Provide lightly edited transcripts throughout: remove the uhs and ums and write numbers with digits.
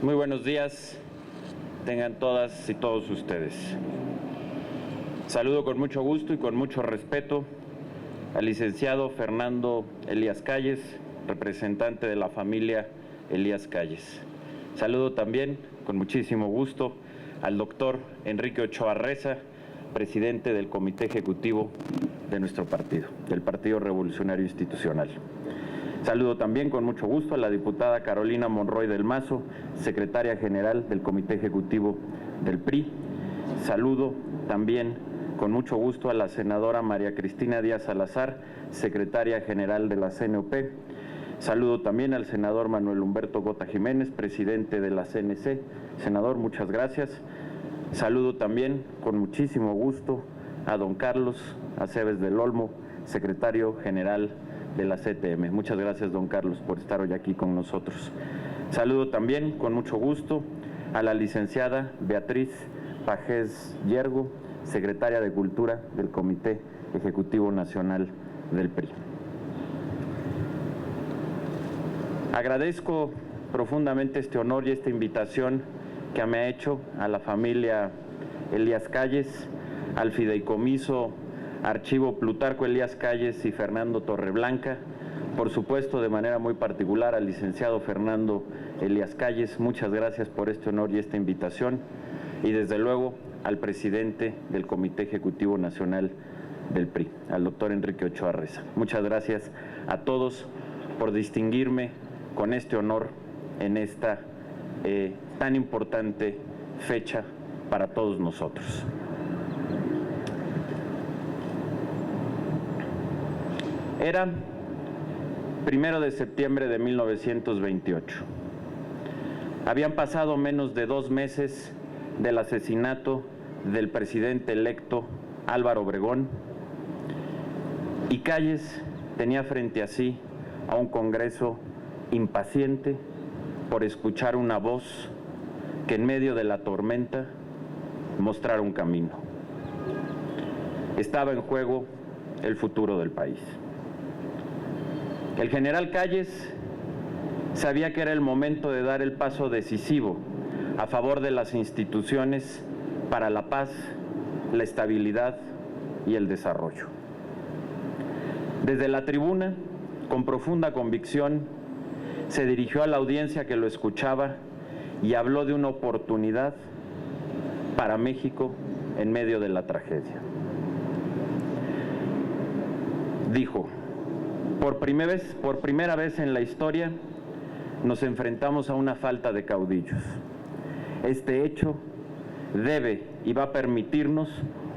Muy buenos días, tengan todas y todos ustedes. Saludo con mucho gusto y con mucho respeto al licenciado Fernando Elías Calles, representante de la familia Elías Calles. Saludo también con muchísimo gusto al doctor Enrique Ochoa Reza, presidente del Comité Ejecutivo de nuestro partido, del Partido Revolucionario Institucional. Saludo también con mucho gusto a la diputada Carolina Monroy del Mazo, secretaria general del Comité Ejecutivo del PRI. Saludo también con mucho gusto a la senadora María Cristina Díaz Salazar, secretaria general de la CNOP. Saludo también al senador Manuel Humberto Gota Jiménez, presidente de la CNC. Senador, muchas gracias. Saludo también con muchísimo gusto a don Carlos Aceves del Olmo, secretario general de la CTM. Muchas gracias, don Carlos, por estar hoy aquí con nosotros. Saludo también con mucho gusto a la licenciada Beatriz Pajés Yergo, secretaria de Cultura del Comité Ejecutivo Nacional del PRI. Agradezco profundamente este honor y esta invitación que me ha hecho a la familia Elías Calles, al Fideicomiso Archivo Plutarco Elías Calles y Fernando Torreblanca, por supuesto de manera muy particular al licenciado Fernando Elías Calles. Muchas gracias por este honor y esta invitación, y desde luego al presidente del Comité Ejecutivo Nacional del PRI, al doctor Enrique Ochoa Reza. Muchas gracias a todos por distinguirme con este honor en esta tan importante fecha para todos nosotros. Era 1 de septiembre de 1928. Habían pasado menos de 2 meses del asesinato del presidente electo Álvaro Obregón, y Calles tenía frente a sí a un Congreso impaciente por escuchar una voz que en medio de la tormenta mostrara un camino. Estaba en juego el futuro del país. El general Calles sabía que era el momento de dar el paso decisivo a favor de las instituciones para la paz, la estabilidad y el desarrollo. Desde la tribuna, con profunda convicción, se dirigió a la audiencia que lo escuchaba y habló de una oportunidad para México en medio de la tragedia. Dijo: por primera vez en la historia nos enfrentamos a una falta de caudillos. Este hecho debe y va a permitirnos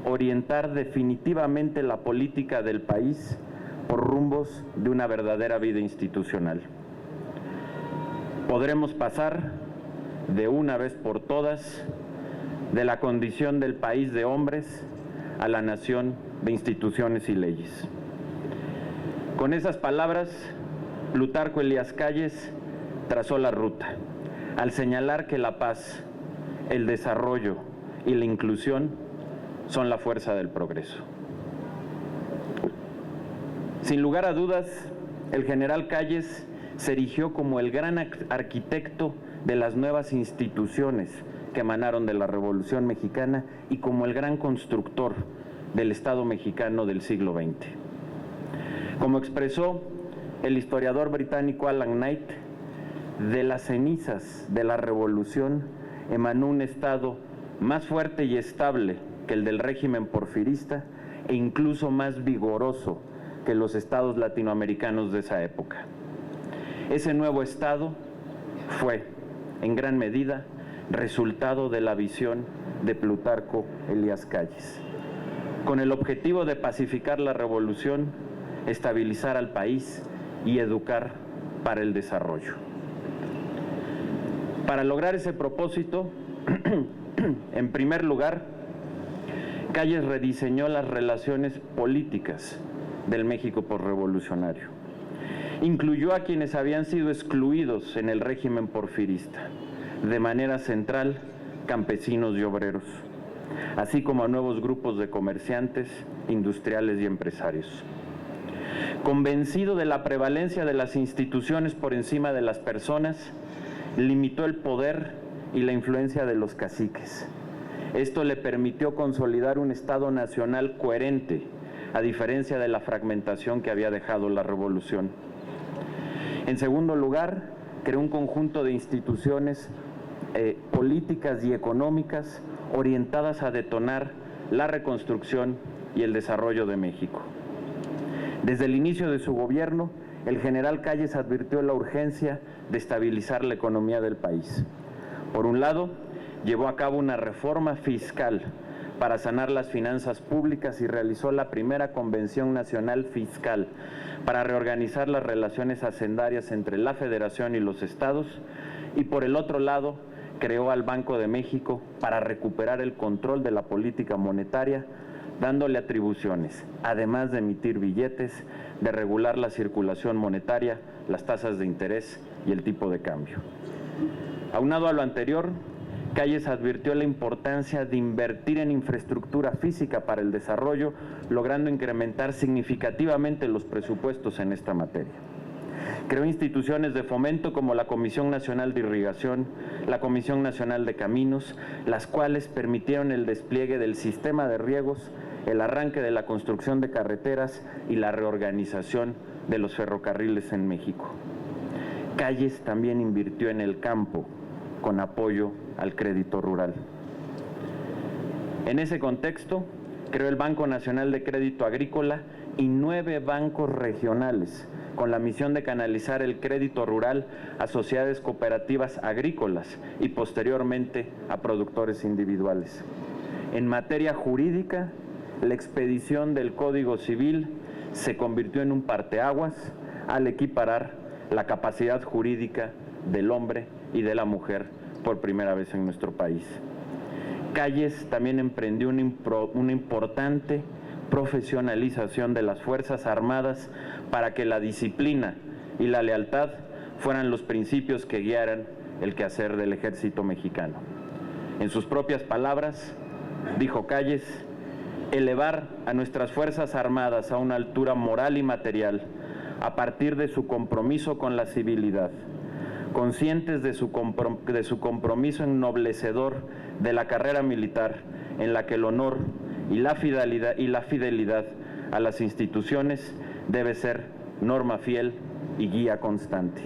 orientar definitivamente la política del país por rumbos de una verdadera vida institucional. Podremos pasar de una vez por todas de la condición del país de hombres a la nación de instituciones y leyes. Con esas palabras, Plutarco Elías Calles trazó la ruta, al señalar que la paz, el desarrollo y la inclusión son la fuerza del progreso. Sin lugar a dudas, el general Calles se erigió como el gran arquitecto de las nuevas instituciones que emanaron de la Revolución Mexicana y como el gran constructor del Estado mexicano del siglo XX. Como expresó el historiador británico Alan Knight, de las cenizas de la Revolución emanó un Estado más fuerte y estable que el del régimen porfirista e incluso más vigoroso que los estados latinoamericanos de esa época. Ese nuevo Estado fue, en gran medida, resultado de la visión de Plutarco Elías Calles, con el objetivo de pacificar la revolución, estabilizar al país y educar para el desarrollo. Para lograr ese propósito, en primer lugar, Calles rediseñó las relaciones políticas del México posrevolucionario. Incluyó a quienes habían sido excluidos en el régimen porfirista, de manera central, campesinos y obreros, así como a nuevos grupos de comerciantes, industriales y empresarios. Convencido de la prevalencia de las instituciones por encima de las personas, limitó el poder y la influencia de los caciques. Esto le permitió consolidar un Estado nacional coherente, a diferencia de la fragmentación que había dejado la revolución. En segundo lugar, creó un conjunto de instituciones políticas y económicas orientadas a detonar la reconstrucción y el desarrollo de México. Desde el inicio de su gobierno, el general Calles advirtió la urgencia de estabilizar la economía del país. Por un lado, llevó a cabo una reforma fiscal para sanar las finanzas públicas y realizó la primera Convención Nacional Fiscal para reorganizar las relaciones hacendarias entre la Federación y los estados, y por el otro lado, creó al Banco de México para recuperar el control de la política monetaria, dándole atribuciones, además de emitir billetes, de regular la circulación monetaria, las tasas de interés y el tipo de cambio. Aunado a lo anterior, Calles advirtió la importancia de invertir en infraestructura física para el desarrollo, logrando incrementar significativamente los presupuestos en esta materia. Creó instituciones de fomento como la Comisión Nacional de Irrigación, la Comisión Nacional de Caminos, las cuales permitieron el despliegue del sistema de riegos, el arranque de la construcción de carreteras y la reorganización de los ferrocarriles en México. Calles también invirtió en el campo, con apoyo al crédito rural. En ese contexto, creó el Banco Nacional de Crédito Agrícola y 9 bancos regionales, con la misión de canalizar el crédito rural a sociedades cooperativas agrícolas y posteriormente a productores individuales. En materia jurídica, la expedición del Código Civil se convirtió en un parteaguas al equiparar la capacidad jurídica del hombre y de la mujer por primera vez en nuestro país. Calles también emprendió una importante profesionalización de las Fuerzas Armadas para que la disciplina y la lealtad fueran los principios que guiaran el quehacer del ejército mexicano. En sus propias palabras, dijo Calles: elevar a nuestras Fuerzas Armadas a una altura moral y material a partir de su compromiso con la civilidad, conscientes de su compromiso ennoblecedor de la carrera militar, en la que el honor y la fidelidad a las instituciones debe ser norma fiel y guía constante.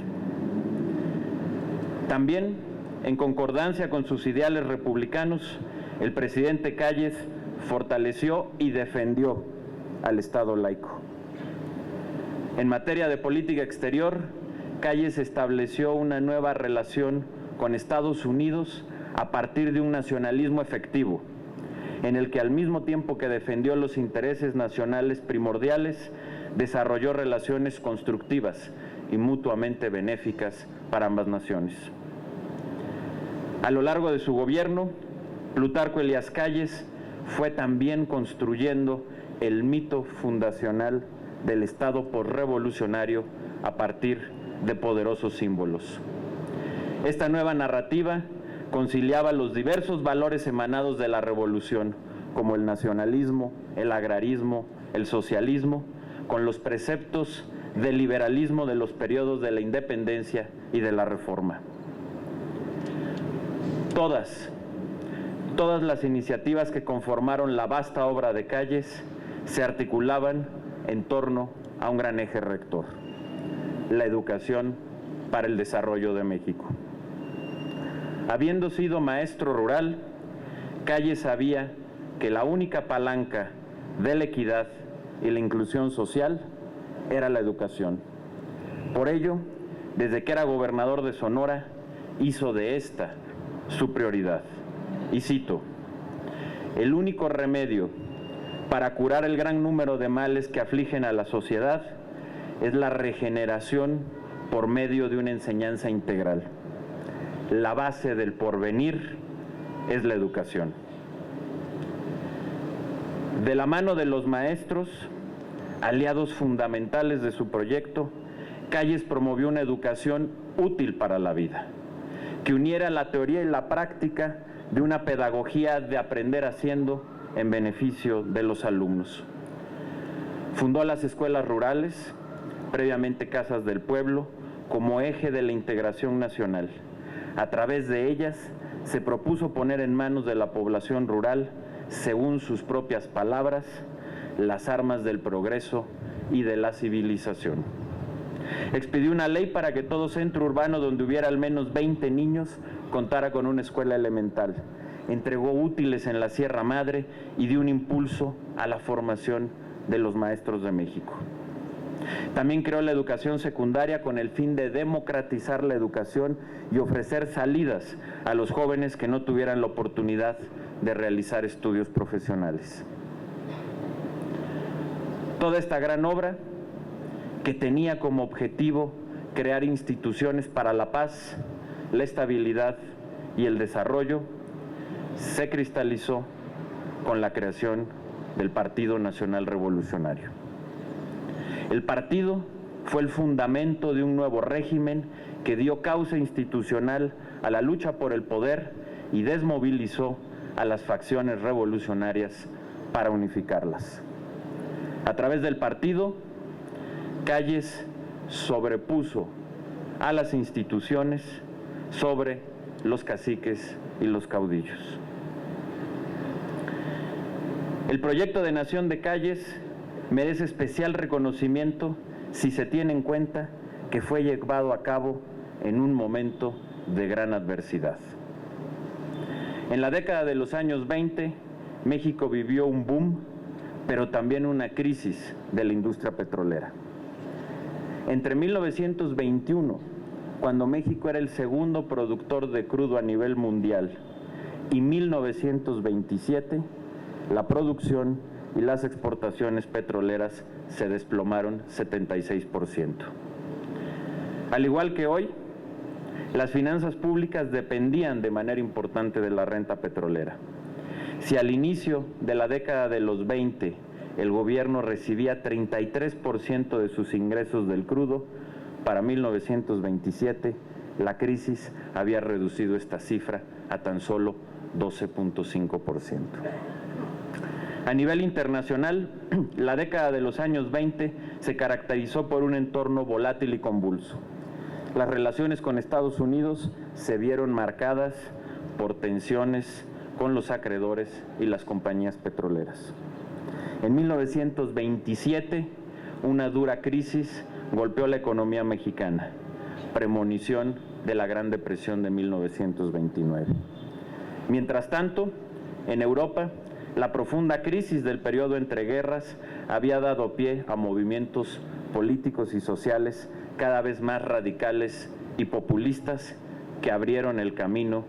También, en concordancia con sus ideales republicanos, el presidente Calles fortaleció y defendió al Estado laico. En materia de política exterior, Calles estableció una nueva relación con Estados Unidos a partir de un nacionalismo efectivo, en el que al mismo tiempo que defendió los intereses nacionales primordiales, desarrolló relaciones constructivas y mutuamente benéficas para ambas naciones. A lo largo de su gobierno, Plutarco Elías Calles fue también construyendo el mito fundacional del Estado posrevolucionario a partir de poderosos símbolos. Esta nueva narrativa conciliaba los diversos valores emanados de la revolución, como el nacionalismo, el agrarismo, el socialismo, con los preceptos del liberalismo de los periodos de la independencia y de la reforma. Todas las iniciativas que conformaron la vasta obra de Calles se articulaban en torno a un gran eje rector: la educación para el desarrollo de México. Habiendo sido maestro rural, Calles sabía que la única palanca de la equidad y la inclusión social era la educación. Por ello, desde que era gobernador de Sonora, hizo de esta su prioridad. Y cito: el único remedio para curar el gran número de males que afligen a la sociedad es la regeneración por medio de una enseñanza integral. La base del porvenir es la educación. De la mano de los maestros, aliados fundamentales de su proyecto, Calles promovió una educación útil para la vida, que uniera la teoría y la práctica de una pedagogía de aprender haciendo en beneficio de los alumnos. Fundó las escuelas rurales, previamente casas del pueblo, como eje de la integración nacional, A través de ellas se propuso poner en manos de la población rural, según sus propias palabras, las armas del progreso y de la civilización. Expidió una ley para que todo centro urbano donde hubiera al menos 20 niños contara con una escuela elemental. Entregó útiles en la Sierra Madre y dio un impulso a la formación de los maestros de México. También creó la educación secundaria con el fin de democratizar la educación y ofrecer salidas a los jóvenes que no tuvieran la oportunidad de realizar estudios profesionales. Toda esta gran obra, que tenía como objetivo crear instituciones para la paz, la estabilidad y el desarrollo, se cristalizó con la creación del Partido Nacional Revolucionario. El partido fue el fundamento de un nuevo régimen que dio causa institucional a la lucha por el poder y desmovilizó a las facciones revolucionarias para unificarlas. A través del partido, Calles sobrepuso a las instituciones sobre los caciques y los caudillos. El proyecto de nación de Calles merece especial reconocimiento si se tiene en cuenta que fue llevado a cabo en un momento de gran adversidad. En la década de los años 20, México vivió un boom, pero también una crisis de la industria petrolera. Entre 1921, cuando México era el segundo productor de crudo a nivel mundial, y 1927, la producción y las exportaciones petroleras se desplomaron 76%. Al igual que hoy, las finanzas públicas dependían de manera importante de la renta petrolera. Si al inicio de la década de los 20 el gobierno recibía 33% de sus ingresos del crudo, para 1927 la crisis había reducido esta cifra a tan solo 12.5%. A nivel internacional, la década de los años 20 se caracterizó por un entorno volátil y convulso. Las relaciones con Estados Unidos se vieron marcadas por tensiones con los acreedores y las compañías petroleras. En 1927, una dura crisis golpeó la economía mexicana, premonición de la Gran Depresión de 1929. Mientras tanto, en Europa, la profunda crisis del periodo entre guerras había dado pie a movimientos políticos y sociales cada vez más radicales y populistas que abrieron el camino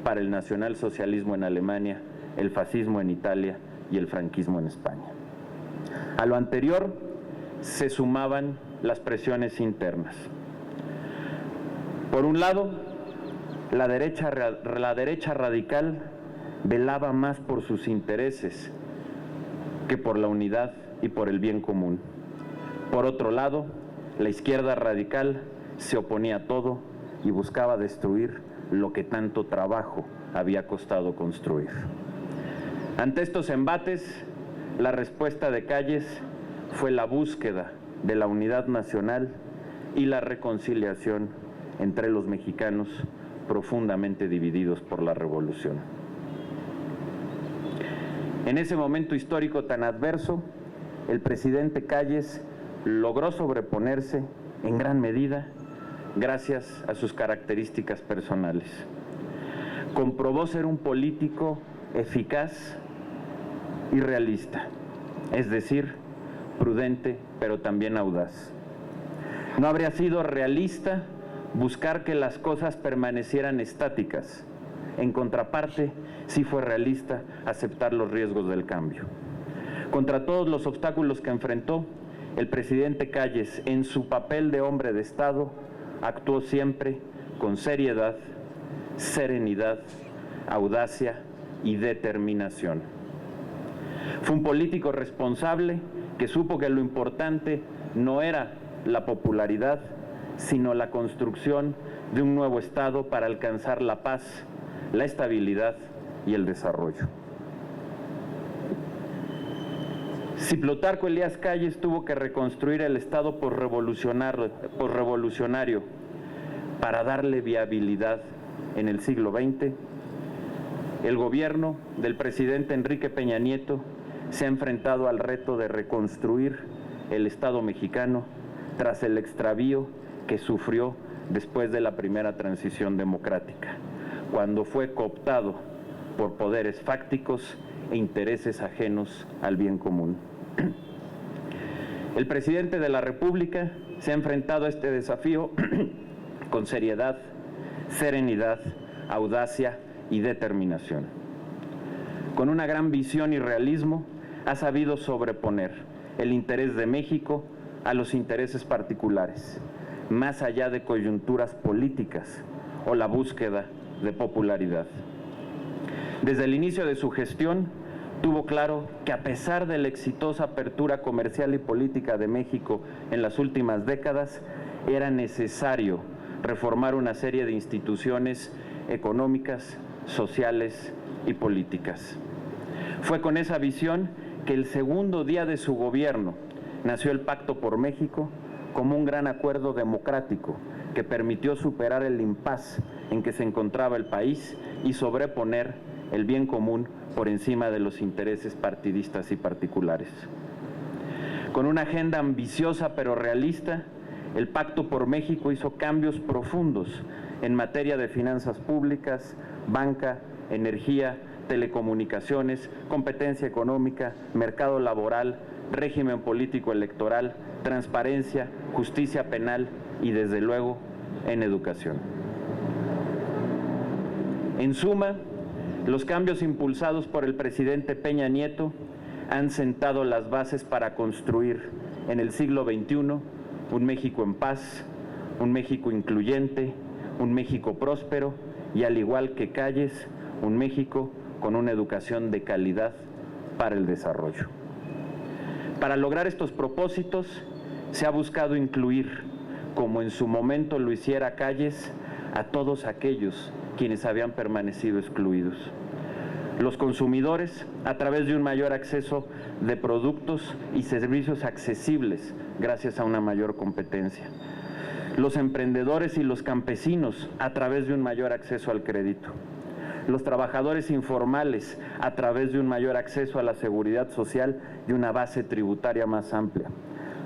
para el nacionalsocialismo en Alemania, el fascismo en Italia y el franquismo en España. A lo anterior se sumaban las presiones internas. Por un lado, la derecha radical velaba más por sus intereses que por la unidad y por el bien común. Por otro lado, la izquierda radical se oponía a todo y buscaba destruir lo que tanto trabajo había costado construir. Ante estos embates, la respuesta de Calles fue la búsqueda de la unidad nacional y la reconciliación entre los mexicanos profundamente divididos por la revolución. En ese momento histórico tan adverso, el presidente Calles logró sobreponerse en gran medida gracias a sus características personales. Comprobó ser un político eficaz y realista, es decir, prudente, pero también audaz. No habría sido realista buscar que las cosas permanecieran estáticas. En contraparte, sí fue realista aceptar los riesgos del cambio. Contra todos los obstáculos que enfrentó, el presidente Calles, en su papel de hombre de Estado, actuó siempre con seriedad, serenidad, audacia y determinación. Fue un político responsable que supo que lo importante no era la popularidad, sino la construcción de un nuevo Estado para alcanzar la paz, la estabilidad y el desarrollo. Si Plutarco Elías Calles tuvo que reconstruir el Estado posrevolucionario para darle viabilidad en el siglo XX, el gobierno del presidente Enrique Peña Nieto se ha enfrentado al reto de reconstruir el Estado mexicano tras el extravío que sufrió después de la primera transición democrática, cuando fue cooptado por poderes fácticos e intereses ajenos al bien común. El presidente de la República se ha enfrentado a este desafío con seriedad, serenidad, audacia y determinación. Con una gran visión y realismo, ha sabido sobreponer el interés de México a los intereses particulares, más allá de coyunturas políticas o la búsqueda de popularidad. Desde el inicio de su gestión, tuvo claro que a pesar de la exitosa apertura comercial y política de México en las últimas décadas, era necesario reformar una serie de instituciones económicas, sociales y políticas. Fue con esa visión que el segundo día de su gobierno nació el Pacto por México como un gran acuerdo democrático que permitió superar el impasse en que se encontraba el país y sobreponer el bien común por encima de los intereses partidistas y particulares. Con una agenda ambiciosa pero realista, el Pacto por México hizo cambios profundos en materia de finanzas públicas, banca, energía, telecomunicaciones, competencia económica, mercado laboral, régimen político electoral, transparencia, justicia penal y, desde luego, en educación. En suma, los cambios impulsados por el presidente Peña Nieto han sentado las bases para construir en el siglo XXI un México en paz, un México incluyente, un México próspero y, al igual que Calles, un México con una educación de calidad para el desarrollo. Para lograr estos propósitos, se ha buscado incluir, como en su momento lo hiciera Calles, a todos aquellos quienes habían permanecido excluidos. Los consumidores, a través de un mayor acceso de productos y servicios accesibles gracias a una mayor competencia. Los emprendedores y los campesinos, a través de un mayor acceso al crédito. Los trabajadores informales, a través de un mayor acceso a la seguridad social y una base tributaria más amplia.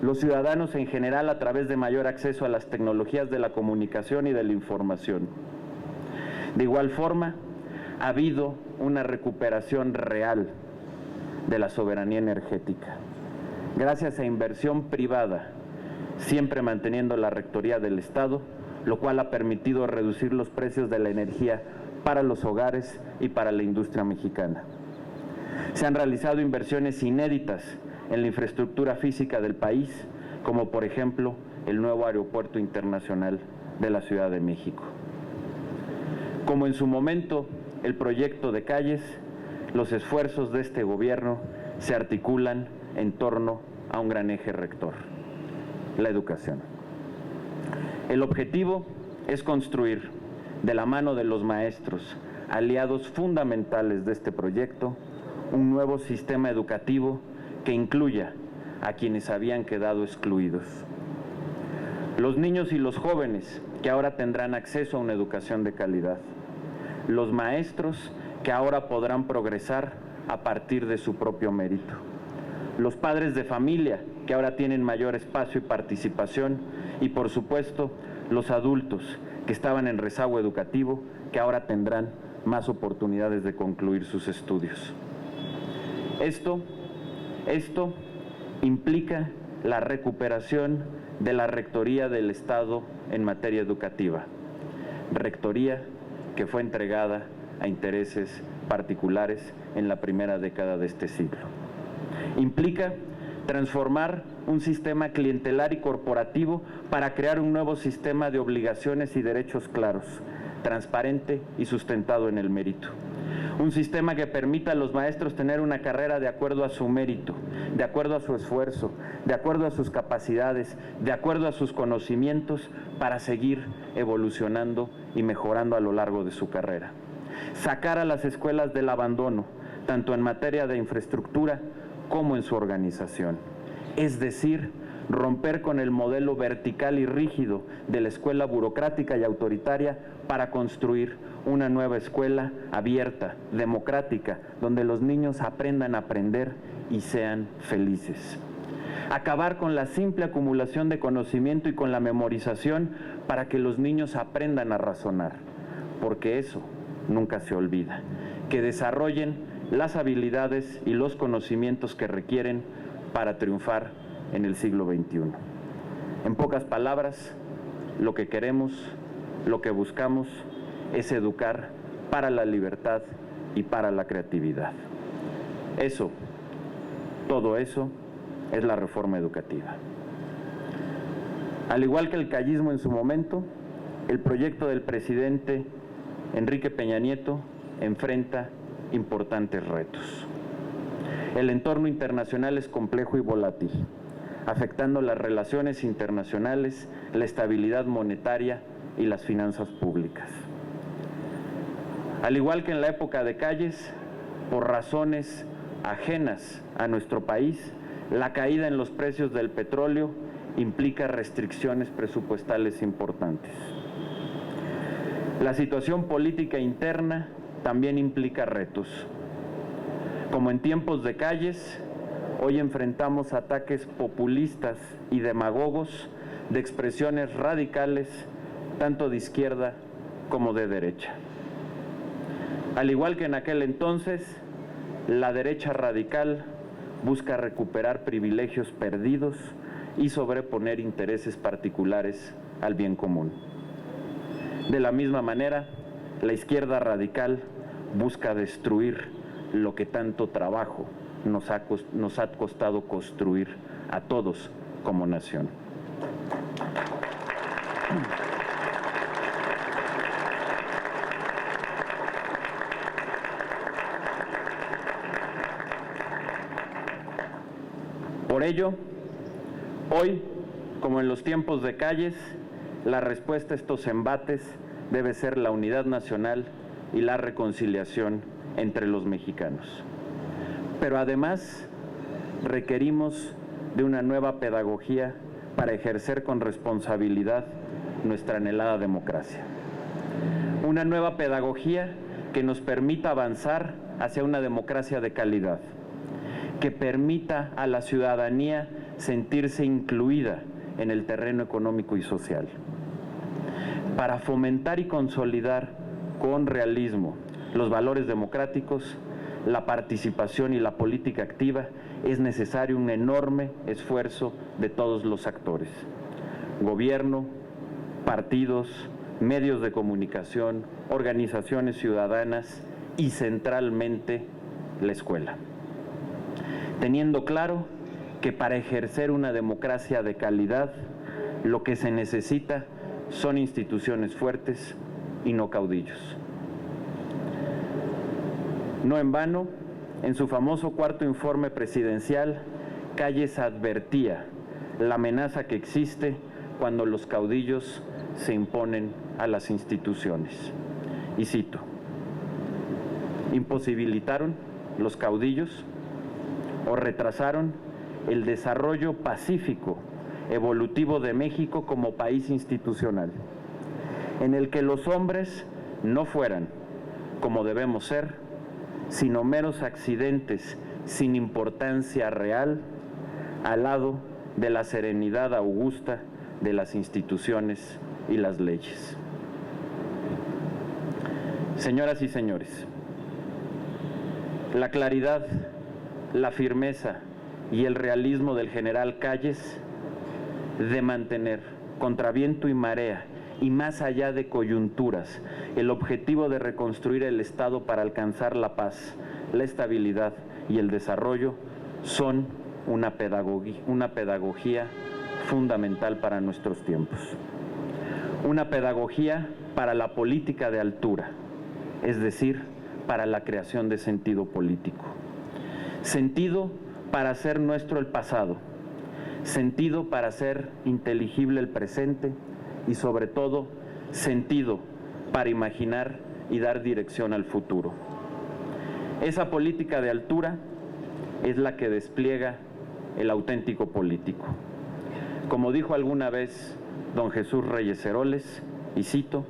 Los ciudadanos en general, a través de mayor acceso a las tecnologías de la comunicación y de la información. De igual forma, ha habido una recuperación real de la soberanía energética, gracias a inversión privada, siempre manteniendo la rectoría del Estado, lo cual ha permitido reducir los precios de la energía para los hogares y para la industria mexicana. Se han realizado inversiones inéditas en la infraestructura física del país, como por ejemplo el nuevo aeropuerto internacional de la Ciudad de México. Como en su momento el proyecto de Calles, los esfuerzos de este gobierno se articulan en torno a un gran eje rector: la educación. El objetivo es construir, de la mano de los maestros, aliados fundamentales de este proyecto, un nuevo sistema educativo que incluya a quienes habían quedado excluidos. Los niños y los jóvenes que ahora tendrán acceso a una educación de calidad. Los maestros que ahora podrán progresar a partir de su propio mérito. Los padres de familia que ahora tienen mayor espacio y participación. Y, por supuesto, los adultos que estaban en rezago educativo, que ahora tendrán más oportunidades de concluir sus estudios. Esto implica la recuperación de la Rectoría del Estado en materia educativa, rectoría que fue entregada a intereses particulares en la primera década de este siglo. Implica transformar un sistema clientelar y corporativo para crear un nuevo sistema de obligaciones y derechos claros, transparente y sustentado en el mérito. Un sistema que permita a los maestros tener una carrera de acuerdo a su mérito, de acuerdo a su esfuerzo, de acuerdo a sus capacidades, de acuerdo a sus conocimientos, para seguir evolucionando y mejorando a lo largo de su carrera. Sacar a las escuelas del abandono, tanto en materia de infraestructura como en su organización. Es decir, romper con el modelo vertical y rígido de la escuela burocrática y autoritaria para construir una nueva escuela abierta, democrática, donde los niños aprendan a aprender y sean felices. Acabar con la simple acumulación de conocimiento y con la memorización para que los niños aprendan a razonar, porque eso nunca se olvida. Que desarrollen las habilidades y los conocimientos que requieren para triunfar en el siglo XXI. En pocas palabras, lo que queremos, lo que buscamos es educar para la libertad y para la creatividad. Eso, todo eso, es la reforma educativa. Al igual que el callismo en su momento, el proyecto del presidente Enrique Peña Nieto enfrenta importantes retos. El entorno internacional es complejo y volátil, afectando las relaciones internacionales, la estabilidad monetaria y las finanzas públicas. Al igual que en la época de Calles, por razones ajenas a nuestro país, la caída en los precios del petróleo implica restricciones presupuestales importantes. La situación política interna también implica retos. Como en tiempos de Calles, hoy enfrentamos ataques populistas y demagogos de expresiones radicales, tanto de izquierda como de derecha. Al igual que en aquel entonces, la derecha radical busca recuperar privilegios perdidos y sobreponer intereses particulares al bien común. De la misma manera, la izquierda radical busca destruir lo que tanto trabajo nos ha costado construir a todos como nación. Por ello, hoy, como en los tiempos de Calles, la respuesta a estos embates debe ser la unidad nacional y la reconciliación entre los mexicanos. Pero además, requerimos de una nueva pedagogía para ejercer con responsabilidad nuestra anhelada democracia. Una nueva pedagogía que nos permita avanzar hacia una democracia de calidad, que permita a la ciudadanía sentirse incluida en el terreno económico y social. Para fomentar y consolidar con realismo los valores democráticos, la participación y la política activa, es necesario un enorme esfuerzo de todos los actores: gobierno, partidos, medios de comunicación, organizaciones ciudadanas y centralmente la escuela. Teniendo claro que para ejercer una democracia de calidad, lo que se necesita son instituciones fuertes y no caudillos. No en vano, en su famoso cuarto informe presidencial, Calles advertía la amenaza que existe cuando los caudillos se imponen a las instituciones. Y cito: imposibilitaron los caudillos o retrasaron el desarrollo pacífico, evolutivo de México como país institucional, en el que los hombres no fueran, como debemos ser, sino meros accidentes sin importancia real, al lado de la serenidad augusta de las instituciones y las leyes. Señoras y señores, la claridad, la firmeza y el realismo del general Calles de mantener contra viento y marea y más allá de coyunturas el objetivo de reconstruir el Estado para alcanzar la paz, la estabilidad y el desarrollo son una pedagogía fundamental para nuestros tiempos. Una pedagogía para la política de altura, es decir, para la creación de sentido político. Sentido para hacer nuestro el pasado, sentido para hacer inteligible el presente y sobre todo sentido para imaginar y dar dirección al futuro. Esa política de altura es la que despliega el auténtico político. Como dijo alguna vez don Jesús Reyes Heroles, y cito,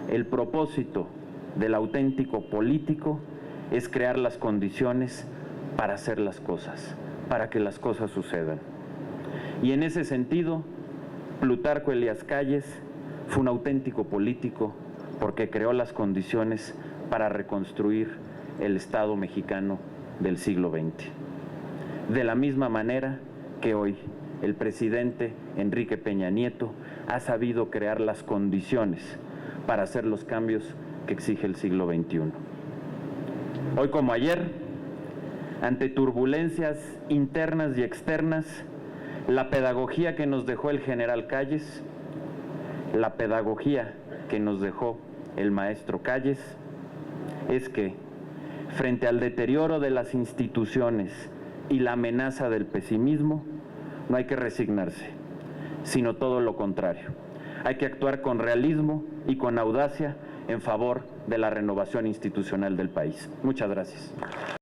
el propósito del auténtico político es crear las condiciones para hacer las cosas, para que las cosas sucedan. Y en ese sentido, Plutarco Elías Calles fue un auténtico político porque creó las condiciones para reconstruir el Estado mexicano del siglo XX. De la misma manera que hoy el presidente Enrique Peña Nieto ha sabido crear las condiciones para hacer los cambios que exige el siglo XXI. Hoy como ayer, ante turbulencias internas y externas, la pedagogía que nos dejó el general Calles, la pedagogía que nos dejó el maestro Calles, es que frente al deterioro de las instituciones y la amenaza del pesimismo, no hay que resignarse, sino todo lo contrario. Hay que actuar con realismo y con audacia en favor de la renovación institucional del país. Muchas gracias.